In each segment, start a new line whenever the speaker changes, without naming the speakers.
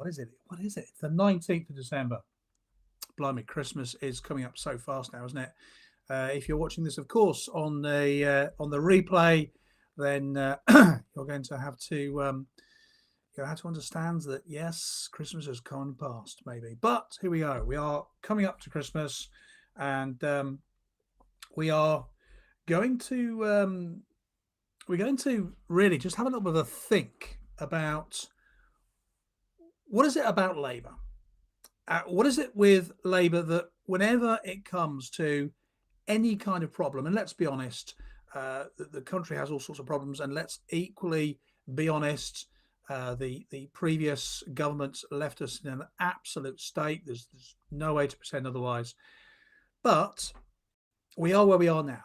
what is it? What is it? It's the 19th of December. Blimey, Christmas is coming up so fast now, isn't it? If you're watching this, of course, on the replay, then you're going to have to understand that yes, Christmas has come and passed, maybe. But here we go. We are coming up to Christmas, and we are going to we're going to really just have a little bit of a think about what is it about Labour. What is it with Labour that whenever it comes to any kind of problem, and let's be honest, the country has all sorts of problems, and let's equally be honest, the previous government left us in an absolute state. There's no way to pretend otherwise. But we are where we are now.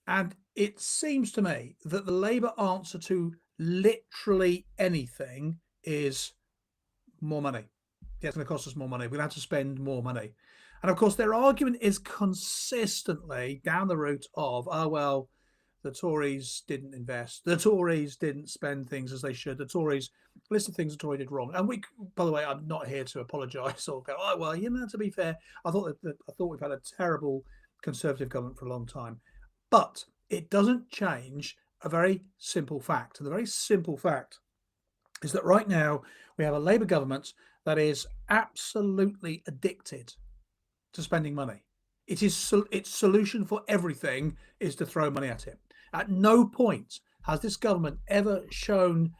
And it seems to me that the Labour answer to literally anything is more money. Yeah, it's going to cost us more money. We're going to have to spend more money. And of course, their argument is consistently down the route of, oh, well, the Tories didn't invest. The Tories didn't spend things as they should. The Tories, list of things the Tories did wrong. And we, by the way, I'm not here to apologise or go, oh, well, to be fair, I thought we've had a terrible Conservative government for a long time. But it doesn't change a very simple fact. And the very simple fact is that right now we have a Labour government that is absolutely addicted to spending money. Its solution for everything is to throw money at it. At no point has this government ever shown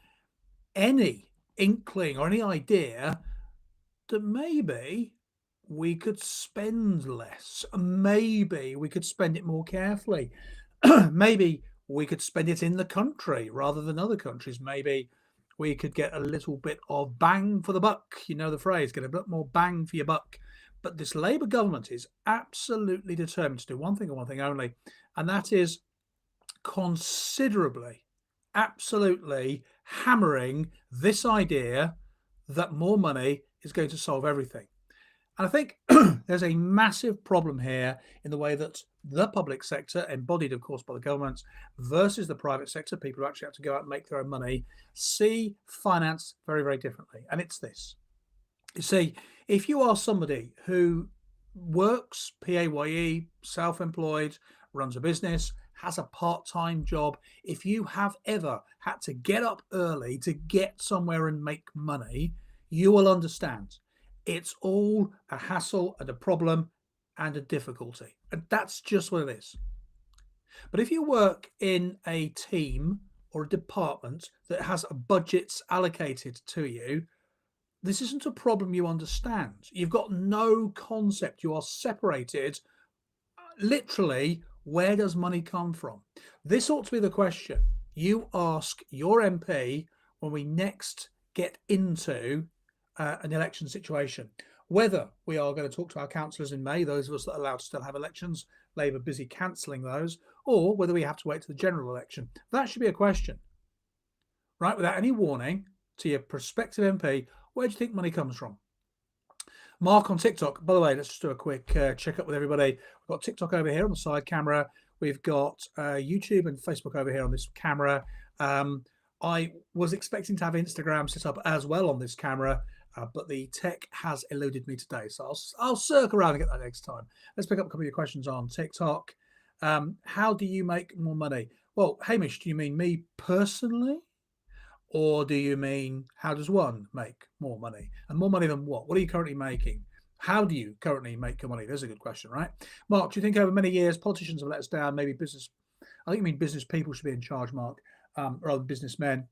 any inkling or any idea that maybe we could spend less. Maybe we could spend it more carefully. Maybe we could spend it in the country rather than other countries. Maybe we could get a little bit of bang for the buck. You know the phrase, get a bit more bang for your buck. But this Labour government is absolutely determined to do one thing and one thing only, and that is considerably, absolutely hammering this idea that more money is going to solve everything. And I think there's a massive problem here in the way that the public sector, embodied, of course, by the government, versus the private sector, people who actually have to go out and make their own money, see finance very, very differently. And it's this. You see, if you are somebody who works PAYE, self-employed, runs a business, has a part-time job, if you have ever had to get up early to get somewhere and make money, you will understand it's all a hassle and a problem and a difficulty. And that's just what it is. But if you work in a team or a department that has budgets allocated to you, this isn't a problem you understand. You've got no concept. You are separated. Literally, where does money come from? This ought to be the question you ask your MP when we next get into an election situation. Whether we are going to talk to our councillors in May, those of us that are allowed to still have elections, Labour busy cancelling those, or whether we have to wait to the general election. That should be a question, right? Without any warning to your prospective MP, where do you think money comes from? Mark on TikTok. By the way, let's just do a quick check up with everybody. We've got TikTok over here on the side camera. We've got YouTube and Facebook over here on this camera. I was expecting to have Instagram set up as well on this camera, but the tech has eluded me today. So I'll circle around and get that next time. Let's pick up a couple of your questions on TikTok. How do you make more money? Well, Hamish, do you mean me personally? Or do you mean how does one make more money? And more money than what? What are you currently making? How do you currently make your money? There's a good question, right? Mark, do you think over many years politicians have let us down? Maybe business, I think you mean business people should be in charge, Mark, rather than businessmen,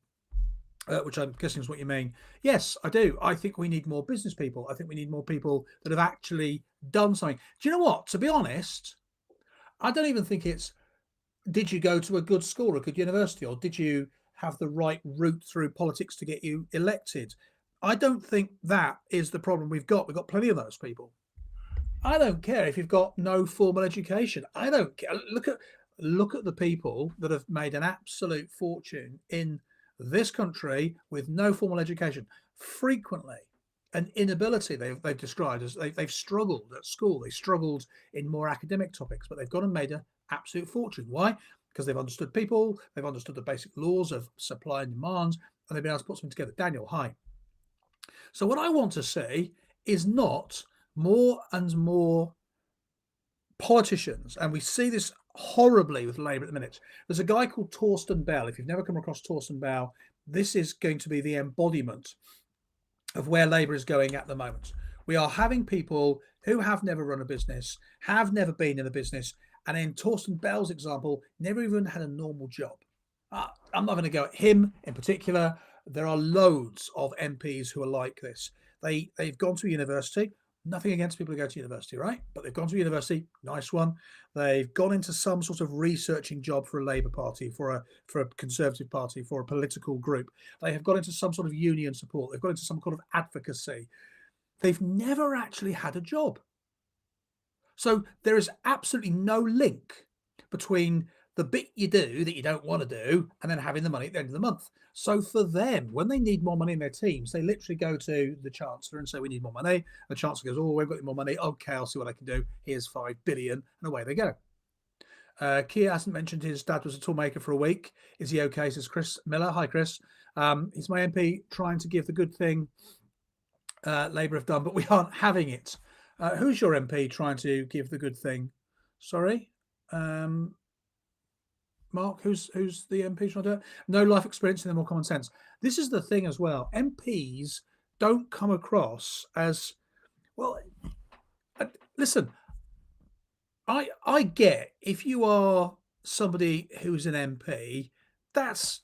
which I'm guessing is what you mean. Yes, I do. I think we need more business people. I think we need more people that have actually done something. Do you know what? To be honest, I don't even think it's, did you go to a good school or a good university, or did you have the right route through politics to get you elected? I don't think that is the problem we've got. We've got plenty of those people. I don't care if you've got no formal education. I don't care. Look at the people that have made an absolute fortune in this country with no formal education. Frequently, an inability they've described as they've struggled at school. They struggled in more academic topics, but they've gone and made an absolute fortune. Why? Because they've understood people, they've understood the basic laws of supply and demand, and they've been able to put something together. Daniel, hi. So what I want to see is not more and more politicians, and we see this horribly with Labour at the minute. There's a guy called Torsten Bell. If you've never come across Torsten Bell, this is going to be the embodiment of where Labour is going at the moment. We are having people who have never run a business, have never been in a business, and in Torsten Bell's example, never even had a normal job. I'm not going to go at him in particular. There are loads of MPs who are like this. They've gone to university. Nothing against people who go to university, right? But they've gone to university, nice one. They've gone into some sort of researching job for a Labour Party, for a Conservative Party, for a political group. They have got into some sort of union support. They've got into some kind of advocacy. They've never actually had a job. So there is absolutely no link between the bit you do that you don't want to do and then having the money at the end of the month. So for them, when they need more money in their teams, they literally go to the Chancellor and say, we need more money. And the Chancellor goes, oh, we've got more money. Okay, I'll see what I can do. Here's 5 billion. And away they go. Keir hasn't mentioned his dad was a toolmaker for a week. Is he okay? Says Chris Miller. Hi, Chris. He's my MP trying to give the good thing Labour have done, but we aren't having it. Who's your MP trying to give the good thing? Sorry, Mark. Who's the MP trying to do it? No life experience and more common sense. This is the thing as well. MPs don't come across as well. Listen, I get if you are somebody who's an MP, that's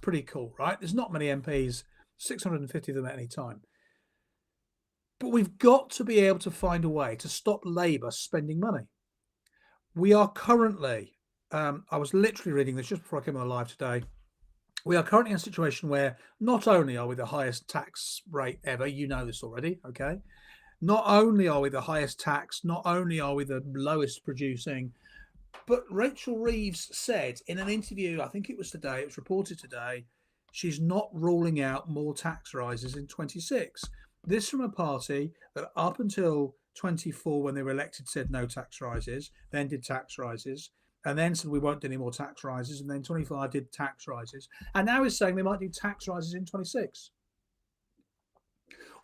pretty cool, right? There's not many MPs, 650 of them at any time. But we've got to be able to find a way to stop Labour spending money. We are currently, I was literally reading this just before I came on live today. We are currently in a situation where not only are we the highest tax rate ever, you know this already, okay? Not only are we the highest tax, not only are we the lowest producing, but Rachel Reeves said in an interview, I think it was today, it was reported today, she's not ruling out more tax rises in 26. This from a party that up until 24, when they were elected, said no tax rises, then did tax rises, and then said we won't do any more tax rises, and then 25 did tax rises, and now is saying they might do tax rises in 26.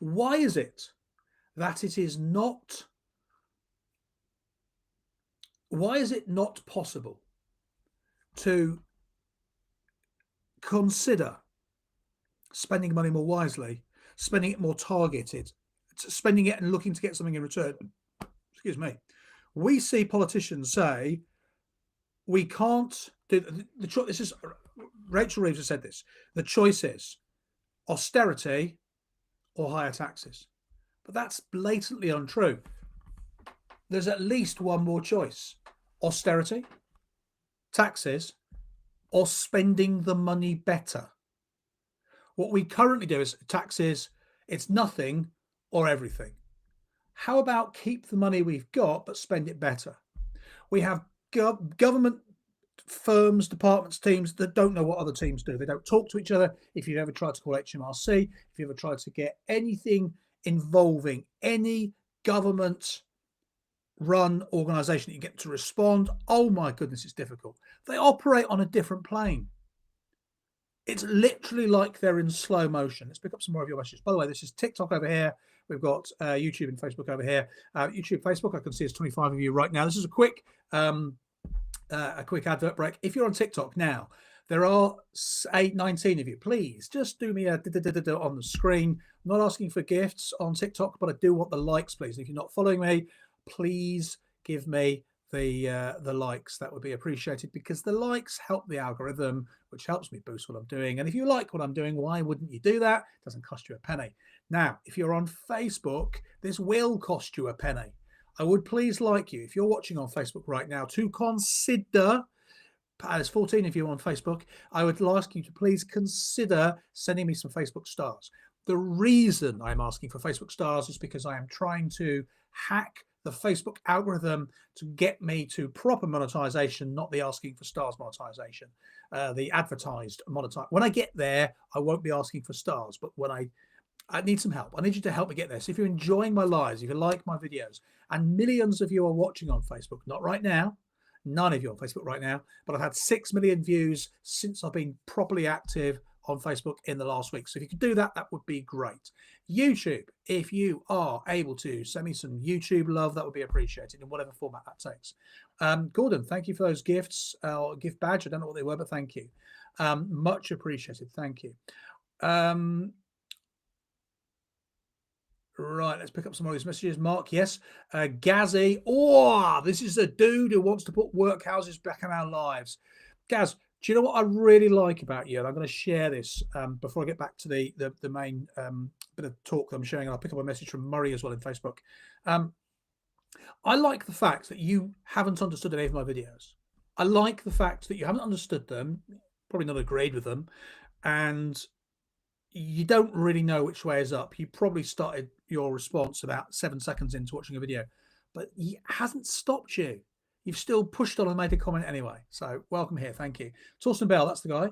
Why is it that it is not? Why is it not possible to consider spending money more wisely, spending it more targeted, spending it and looking to get something in return? Excuse me. We see politicians say we can't do the choice. This is Rachel Reeves has said this. The choice is austerity or higher taxes, but that's blatantly untrue. There's at least one more choice: austerity, taxes, or spending the money better. What we currently do is taxes, it's nothing or everything. How about keep the money we've got, but spend it better? We have government firms, departments, teams that don't know what other teams do. They don't talk to each other. If you've ever tried to call HMRC, if you've ever tried to get anything involving any government run organization that you get to respond, oh my goodness, it's difficult. They operate on a different plane. It's literally like they're in slow motion. Let's pick up some more of your messages. By the way, this is TikTok over here. We've got YouTube and Facebook over here. YouTube, Facebook, I can see it's 25 of you right now. This is a quick advert break. If you're on TikTok now, there are 19 of you. Please just do me a on the screen. I'm not asking for gifts on TikTok, but I do want the likes, please. If you're not following me, please give me the likes. That would be appreciated, because the likes help the algorithm, which helps me boost what I'm doing. And if you like what I'm doing, why wouldn't you do that? It doesn't cost you a penny. Now, if you're on Facebook, this will cost you a penny. I would please like you, if you're watching on Facebook right now, to consider, there's 14 of you on Facebook, I would ask you to please consider sending me some Facebook stars. The reason I'm asking for Facebook stars is because I am trying to hack the Facebook algorithm to get me to proper monetization, not the asking for stars monetization, the advertised monetization. When I get there, I won't be asking for stars, but when I need some help. I need you to help me get there. So if you're enjoying my lives, if you like my videos, and millions of you are watching on Facebook, not right now, none of you on Facebook right now, but I've had 6 million views since I've been properly active on Facebook in the last week. So if you could do that, that would be great. YouTube, if you are able to send me some YouTube love, that would be appreciated in whatever format that takes. Gordon, thank you for those gifts, gift badge. I don't know what they were, but thank you. Much appreciated. Thank you. Right, let's pick up some of these messages. Mark, yes. Gazzy, oh, this is a dude who wants to put workhouses back in our lives. Gaz, do you know what I really like about you? And I'm going to share this before I get back to the main bit of talk that I'm sharing. And I'll pick up a message from Murray as well in Facebook. I like the fact that you haven't understood any of my videos. I like the fact that you haven't understood them, probably not agreed with them, and you don't really know which way is up. You probably started your response about 7 seconds into watching a video, but it hasn't stopped you. You've still pushed on and made a comment anyway. So welcome here. Thank you. Torsten Bell, that's the guy.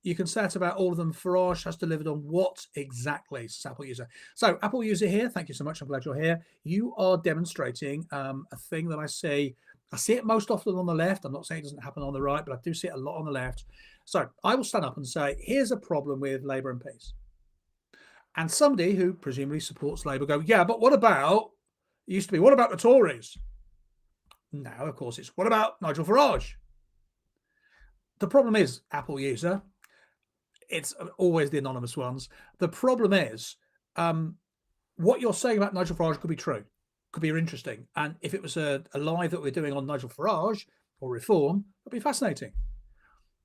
You can say it about all of them. Farage has delivered on what exactly, says Apple user. So Apple user here, thank you so much. I'm glad you're here. You are demonstrating a thing that I see it most often on the left. I'm not saying it doesn't happen on the right, but I do see it a lot on the left. So I will stand up and say, here's a problem with Labour MPs. And somebody who presumably supports Labour go, yeah, but what about, it used to be, what about the Tories? Now, of course, it's what about Nigel Farage? The problem is, Apple user, it's always the anonymous ones. The problem is, what you're saying about Nigel Farage could be true, could be interesting. And if it was a live that we're doing on Nigel Farage or reform, it'd be fascinating.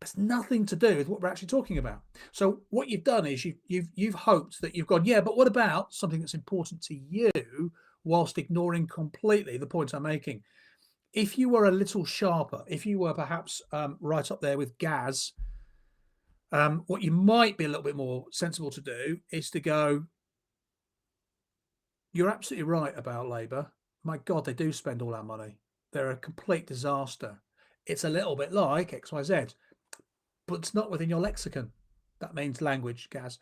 It's nothing to do with what we're actually talking about. So what you've done is you've hoped that you've gone, yeah, but what about something that's important to you, whilst ignoring completely the point I'm making? If you were a little sharper, if you were perhaps right up there with Gaz, what you might be a little bit more sensible to do is to go, you're absolutely right about Labour. My God, they do spend all our money. They're a complete disaster. It's a little bit like XYZ, but it's not within your lexicon. That means language, Gaz.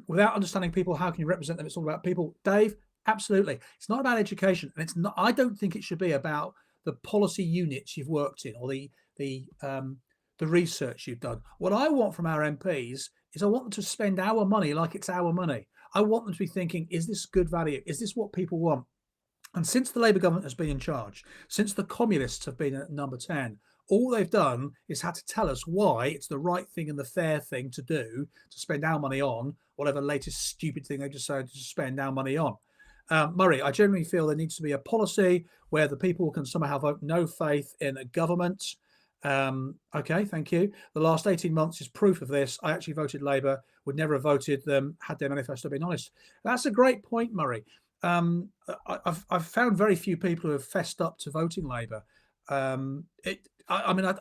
Without understanding people, how can you represent them? It's all about people. Dave, absolutely. It's not about education. And it's not, I don't think it should be about the policy units you've worked in or the research you've done. What I want from our MPs is I want them to spend our money like it's our money. I want them to be thinking, is this good value? Is this what people want? And since the Labour government has been in charge, since the communists have been at number 10, all they've done is had to tell us why it's the right thing and the fair thing to do to spend our money on whatever latest stupid thing they decided to spend our money on. Murray, I generally feel there needs to be a policy where the people can somehow vote no faith in a government. Okay, thank you. The last 18 months is proof of this. I actually voted Labour, would never have voted them had their manifesto been honest. That's a great point, Murray. I've found very few people who have fessed up to voting Labour. I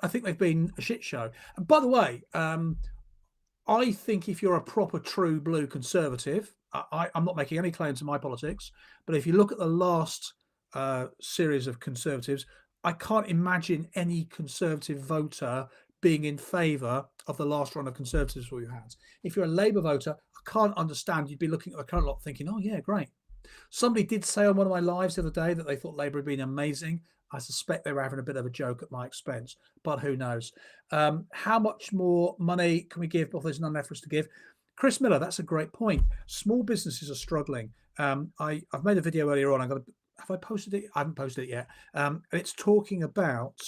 think they've been a shit show. And by the way, I think if you're a proper true blue conservative, I'm not making any claim to my politics, but if you look at the last series of conservatives, I can't imagine any conservative voter being in favour of the last run of conservatives we had. If you're a Labour voter, I can't understand. You'd be looking at the current lot thinking, oh, yeah, great. Somebody did say on one of my lives the other day that they thought Labour had been amazing. I suspect they were having a bit of a joke at my expense, but who knows? How much more money can we give before there's none left for us to give? Chris Miller, that's a great point. Small businesses are struggling. I've made a video earlier on. Have I posted it? I haven't posted it yet. It's talking about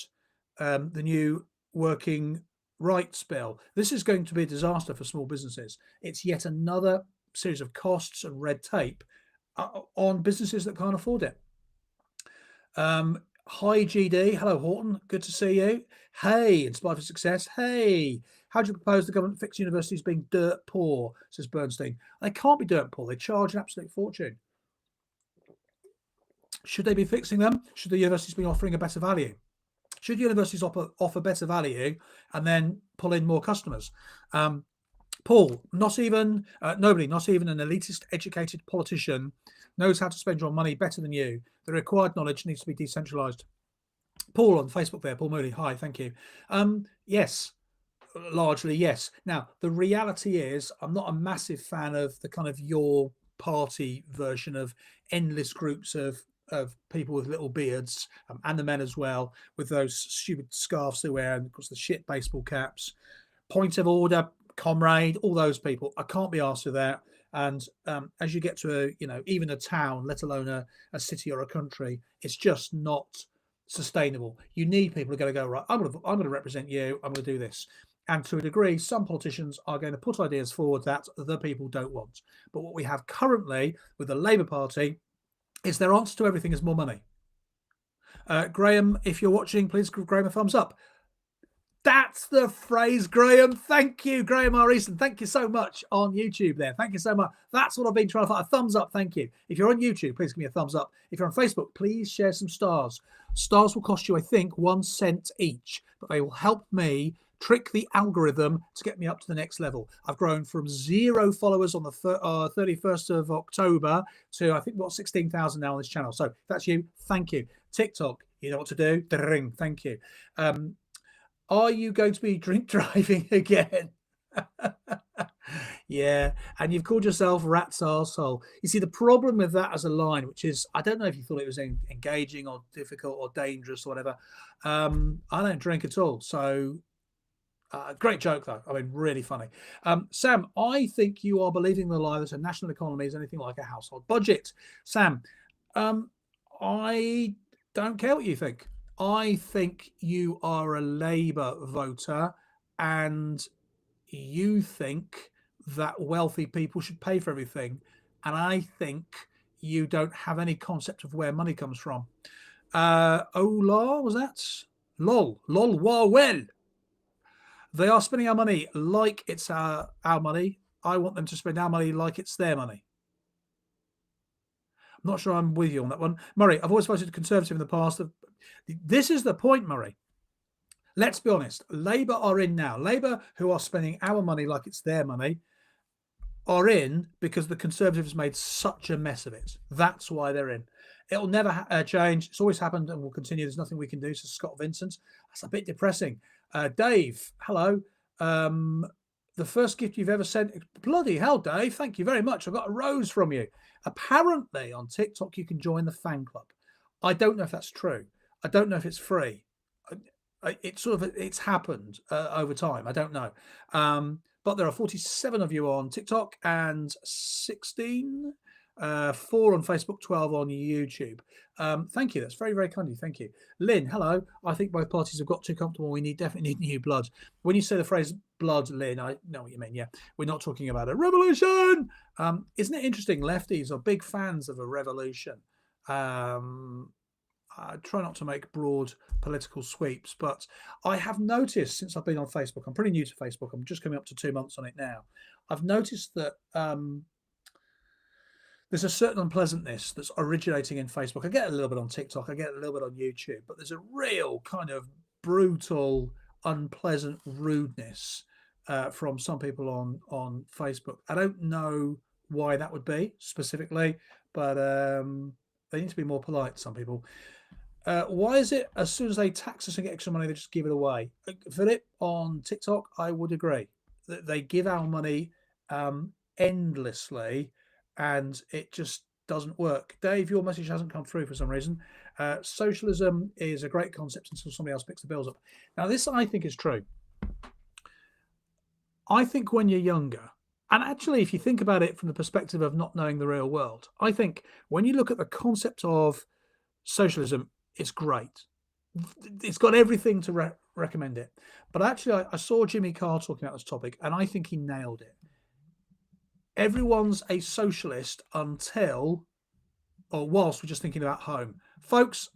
the new working rights bill. This is going to be a disaster for small businesses. It's yet another series of costs and red tape on businesses that can't afford it. Hi, GD. Hello, Horton. Good to see you. Hey, Inspired for Success. Hey, how do you propose the government fix universities being dirt poor, says Bernstein. They can't be dirt poor. They charge an absolute fortune. Should they be fixing them? Should the universities be offering a better value? Should universities offer better value and then pull in more customers? Paul, nobody, not even an elitist educated politician knows how to spend your money better than you. The required knowledge needs to be decentralized. Paul on Facebook there, Paul Mooney. Hi, thank you. Yes, largely yes. Now, the reality is I'm not a massive fan of the kind of your party version of endless groups of people with little beards, and the men as well, with those stupid scarves they wear and of course the shit baseball caps. Point of order, Comrade, all those people. I can't be asked with that. And as you get to even a town, let alone a city or a country, it's just not sustainable. You need people who are going to go, right, I'm going to represent you. I'm going to do this. And to a degree, some politicians are going to put ideas forward that the people don't want. But what we have currently with the Labour Party is their answer to everything is more money. Graham, if you're watching, please give Graham a thumbs up. That's the phrase, Graham. Thank you, Graham R. Easton. Thank you so much on YouTube there. Thank you so much. That's what I've been trying to find. A thumbs up, thank you. If you're on YouTube, please give me a thumbs up. If you're on Facebook, please share some stars. Stars will cost you, I think, 1 cent each, but they will help me trick the algorithm to get me up to the next level. I've grown from 0 followers on the 31st of October to, I think, 16,000 now on this channel. So if that's you, thank you. TikTok, you know what to do. Ding, thank you. Are you going to be drink driving again? Yeah, and you've called yourself Rat's arsehole. You see, the problem with that as a line, which is, I don't know if you thought it was engaging or difficult or dangerous or whatever. I don't drink at all. So great joke, though. I mean, really funny. Sam, I think you are believing the lie that a national economy is anything like a household budget. Sam, I don't care what you think. I think you are a Labour voter and you think that wealthy people should pay for everything. And I think you don't have any concept of where money comes from. Ola, was that? Lol, well. They are spending our money like it's our money. I want them to spend our money like it's their money. I'm not sure I'm with you on that one. Murray, I've always voted Conservative in the past. This is the point, Murray. Let's be honest. Labour are in now. Labour, who are spending our money like it's their money, are in because the Conservatives made such a mess of it. That's why they're in. It'll never change. It's always happened and will continue. There's nothing we can do. So Scott Vincent, that's a bit depressing. Dave, hello. The first gift you've ever sent. Bloody hell, Dave. Thank you very much. I got a rose from you. Apparently on TikTok, you can join the fan club. I don't know if that's true. I don't know if it's free. It's happened over time. I don't know. But there are 47 of you on TikTok and 16, 4 on Facebook, 12 on YouTube. Thank you. That's very, very kind of you. Thank you. Lynn, hello. I think both parties have got too comfortable. We definitely need new blood. When you say the phrase blood, Lynn, I know what you mean. Yeah, we're not talking about a revolution. Isn't it interesting? Lefties are big fans of a revolution. I try not to make broad political sweeps, but I have noticed since I've been on Facebook, I'm pretty new to Facebook, I'm just coming up to 2 months on it now. I've noticed that there's a certain unpleasantness that's originating in Facebook. I get a little bit on TikTok, I get a little bit on YouTube, but there's a real kind of brutal, unpleasant rudeness from some people on Facebook. I don't know why that would be specifically, but they need to be more polite, some people. Why is it as soon as they tax us and get extra money, they just give it away? Philip, on TikTok, I would agree. They give our money endlessly and it just doesn't work. Dave, your message hasn't come through for some reason. Socialism is a great concept until somebody else picks the bills up. Now, this I think is true. I think when you're younger, and actually, if you think about it from the perspective of not knowing the real world, I think when you look at the concept of socialism, it's great. It's got everything to recommend it. But actually, I saw Jimmy Carr talking about this topic, and I think he nailed it. Everyone's a socialist until, or whilst we're just thinking about home. Folks,